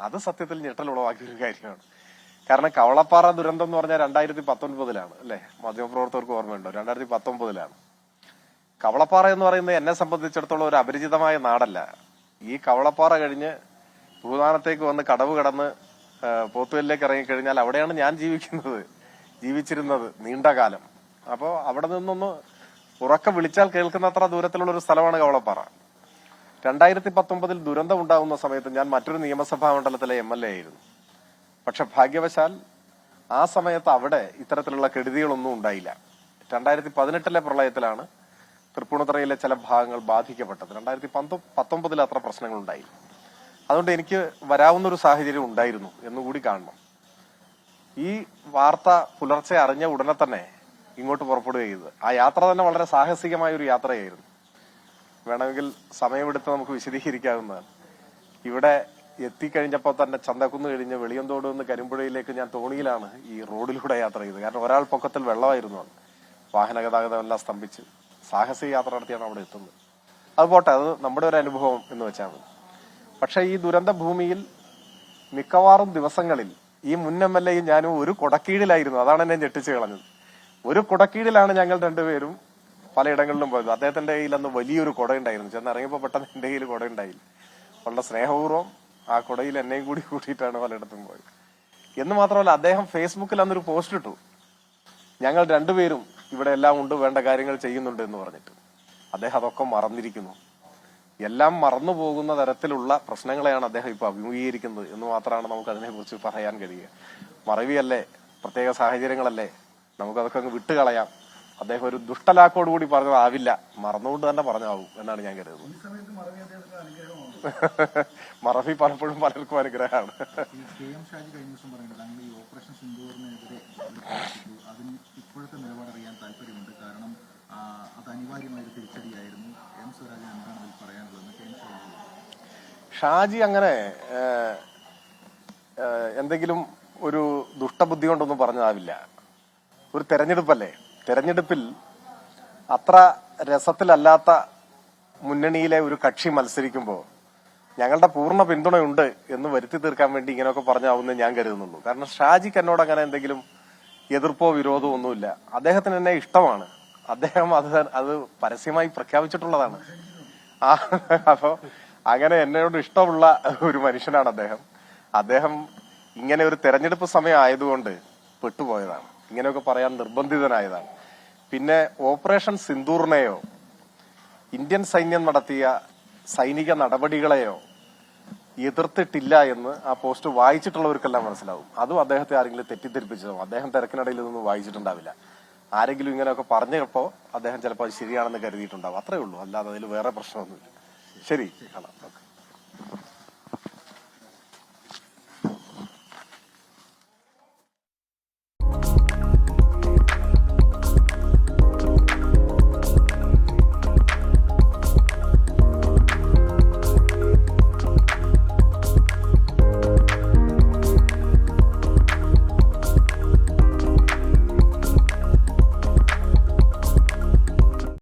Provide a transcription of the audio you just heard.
അത് സത്യത്തിൽ ഞെട്ടലുളവാക്കിയൊരു കാര്യമാണ്. കാരണം കവളപ്പാറ ദുരന്തം എന്ന് പറഞ്ഞാൽ 2019 അല്ലെ? മാധ്യമപ്രവർത്തകർക്ക് ഓർമ്മയുണ്ടോ? 2019 കവളപ്പാറ എന്ന് പറയുന്നത് എന്നെ സംബന്ധിച്ചിടത്തോളം ഒരു അപരിചിതമായ നാടല്ല. ഈ കവളപ്പാറ കഴിഞ്ഞ് ഭൂതാനത്തേക്ക് വന്ന് കടവ് കടന്ന് പോത്തുവലിലേക്ക് ഇറങ്ങിക്കഴിഞ്ഞാൽ അവിടെയാണ് ഞാൻ ജീവിച്ചിരുന്നത് നീണ്ടകാലം. അപ്പോ അവിടെ നിന്നൊന്ന് ഉറക്കം വിളിച്ചാൽ കേൾക്കുന്നത്ര ദൂരത്തിലുള്ള ഒരു സ്ഥലമാണ് കവളപ്പാറ. 2019 ദുരന്തം ഉണ്ടാകുന്ന സമയത്ത് ഞാൻ മറ്റൊരു നിയമസഭാ മണ്ഡലത്തിലെ MLA ആയിരുന്നു. പക്ഷെ ഭാഗ്യവശാൽ ആ സമയത്ത് അവിടെ ഇത്തരത്തിലുള്ള കെടുതികളൊന്നും ഉണ്ടായില്ല. 2018 പ്രളയത്തിലാണ് തൃപ്പൂണിത്തുറയിലെ ചില ഭാഗങ്ങൾ ബാധിക്കപ്പെട്ടത്. 2019 അത്ര പ്രശ്നങ്ങൾ ഉണ്ടായില്ല. അതുകൊണ്ട് എനിക്ക് വരാവുന്ന ഒരു സാഹചര്യം ഉണ്ടായിരുന്നു എന്നുകൂടി കാണണം. ഈ വാർത്ത പുലർച്ചെ അറിഞ്ഞ ഉടനെ തന്നെ ഇങ്ങോട്ട് പുറപ്പെടുക ചെയ്തത്. ആ യാത്ര തന്നെ വളരെ സാഹസികമായ ഒരു യാത്രയായിരുന്നു. വേണമെങ്കിൽ സമയമെടുത്ത് നമുക്ക് വിശദീകരിക്കാവുന്നതാണ്. ഇവിടെ എത്തിക്കഴിഞ്ഞപ്പോൾ തന്നെ ചന്തക്കുന്ന് കഴിഞ്ഞ് വെളിയന്തോട് നിന്ന് കരിമ്പുഴയിലേക്ക് ഞാൻ തോണിയിലാണ് ഈ റോഡിലൂടെ യാത്ര ചെയ്തത്. കാരണം ഒരാൾ പൊക്കത്തിൽ വെള്ളമായിരുന്നു. അത് വാഹന ഗതാഗതം എല്ലാം സ്തംഭിച്ച് സാഹസിക യാത്ര നടത്തിയാണ് അവിടെ എത്തുന്നത്. അത് പോട്ടെ, അത് നമ്മുടെ ഒരു അനുഭവം എന്ന് വെച്ചാൽ മതി. പക്ഷെ ഈ ദുരന്ത ഭൂമിയിൽ മിക്കവാറും ദിവസങ്ങളിൽ ഈ മുൻ MLAയും ഞാനും ഒരു കുടക്കീഴിലായിരുന്നു. അതാണ് എന്നെ ഞെട്ടിച്ചു കളഞ്ഞത്. ഒരു കുടക്കീഴിലാണ് ഞങ്ങൾ രണ്ടുപേരും പലയിടങ്ങളിലും പോയത്. അദ്ദേഹത്തിന്റെ കയ്യിൽ അന്ന് വലിയൊരു കുട ഉണ്ടായിരുന്നു. ചെന്നിറങ്ങിയപ്പോൾ പെട്ടെന്ന് എന്റെ കയ്യിൽ കുട ഉണ്ടായില്ല. വളരെ സ്നേഹപൂർവ്വം ആ കുടയിൽ എന്നെയും കൂടി കൂട്ടിയിട്ടാണ് പലയിടത്തും പോയത്. എന്ന് മാത്രമല്ല, അദ്ദേഹം ഫേസ്ബുക്കിൽ അന്നൊരു പോസ്റ്റ് ഇട്ടു, ഞങ്ങൾ രണ്ടുപേരും ഇവിടെ എല്ലാം ഉണ്ട്, വേണ്ട കാര്യങ്ങൾ ചെയ്യുന്നുണ്ട് എന്ന് പറഞ്ഞിട്ട്. അദ്ദേഹം അതൊക്കെ മറന്നിരിക്കുന്നു. എല്ലാം മറന്നു പോകുന്ന തരത്തിലുള്ള പ്രശ്നങ്ങളെയാണ് അദ്ദേഹം ഇപ്പൊ അഭിമുഖീകരിക്കുന്നത് എന്ന് മാത്രമാണ് നമുക്ക് അതിനെക്കുറിച്ച് പറയാൻ കഴിയുക. മറവിയല്ലേ, പ്രത്യേക സാഹചര്യങ്ങളല്ലേ, നമുക്കതൊക്കെ അങ്ങ് വിട്ടുകളയാം. അദ്ദേഹം ഒരു ദുഷ്ടലാക്കോടുകൂടി പറഞ്ഞതാവില്ല, മറന്നുകൊണ്ട് തന്നെ പറഞ്ഞാവും എന്നാണ് ഞാൻ കരുതുന്നത്. മറവി പലപ്പോഴും പലർക്കും അനുഗ്രഹമാണ്. ഷാജി അങ്ങനെ എന്തെങ്കിലും ഒരു ദുഷ്ടബുദ്ധി കൊണ്ടൊന്നും പറഞ്ഞതാവില്ല. ഒരു തെരഞ്ഞെടുപ്പല്ലേ, തെരഞ്ഞെടുപ്പിൽ അത്ര രസത്തിലല്ലാത്ത മുന്നണിയിലെ ഒരു കക്ഷി മത്സരിക്കുമ്പോൾ ഞങ്ങളുടെ പൂർണ്ണ പിന്തുണയുണ്ട് എന്ന് വരുത്തി തീർക്കാൻ വേണ്ടി ഇങ്ങനെയൊക്കെ പറഞ്ഞാവുന്നേ ഞാൻ കരുതുന്നുള്ളൂ. കാരണം ഷാജിക്ക് എന്നോട് അങ്ങനെ എന്തെങ്കിലും എതിർപ്പോ വിരോധമോ ഒന്നുമില്ല. അദ്ദേഹത്തിന് എന്നെ ഇഷ്ടമാണ്. അദ്ദേഹം അത് പരസ്യമായി പ്രഖ്യാപിച്ചിട്ടുള്ളതാണ്. അപ്പോ അങ്ങനെ എന്നോട് ഇഷ്ടമുള്ള ഒരു മനുഷ്യനാണ് അദ്ദേഹം ഇങ്ങനെ ഒരു തെരഞ്ഞെടുപ്പ് സമയം ആയതുകൊണ്ട് പെട്ടുപോയതാണ്, ഇങ്ങനെയൊക്കെ പറയാൻ നിർബന്ധിതനായതാണ്. പിന്നെ ഓപ്പറേഷൻ സിന്ദൂറിനെയോ ഇന്ത്യൻ സൈന്യം നടത്തിയ സൈനിക നടപടികളെയോ എതിർത്തിട്ടില്ല എന്ന് ആ പോസ്റ്റ് വായിച്ചിട്ടുള്ളവർക്കെല്ലാം മനസ്സിലാവും. അതും അദ്ദേഹത്തെ ആരെങ്കിലും തെറ്റിദ്ധരിപ്പിച്ചതോ, അദ്ദേഹം തിരക്കിനിടയിൽ ഇതൊന്നും വായിച്ചിട്ടുണ്ടാവില്ല. ആരെങ്കിലും ഇങ്ങനെയൊക്കെ പറഞ്ഞപ്പോ അദ്ദേഹം ചിലപ്പോൾ അത് ശരിയാണെന്ന് കരുതിയിട്ടുണ്ടാവും. അത്രേ ഉള്ളൂ, അല്ലാതെ അതിൽ വേറെ പ്രശ്നമൊന്നുമില്ല. ശരി, കാണാം.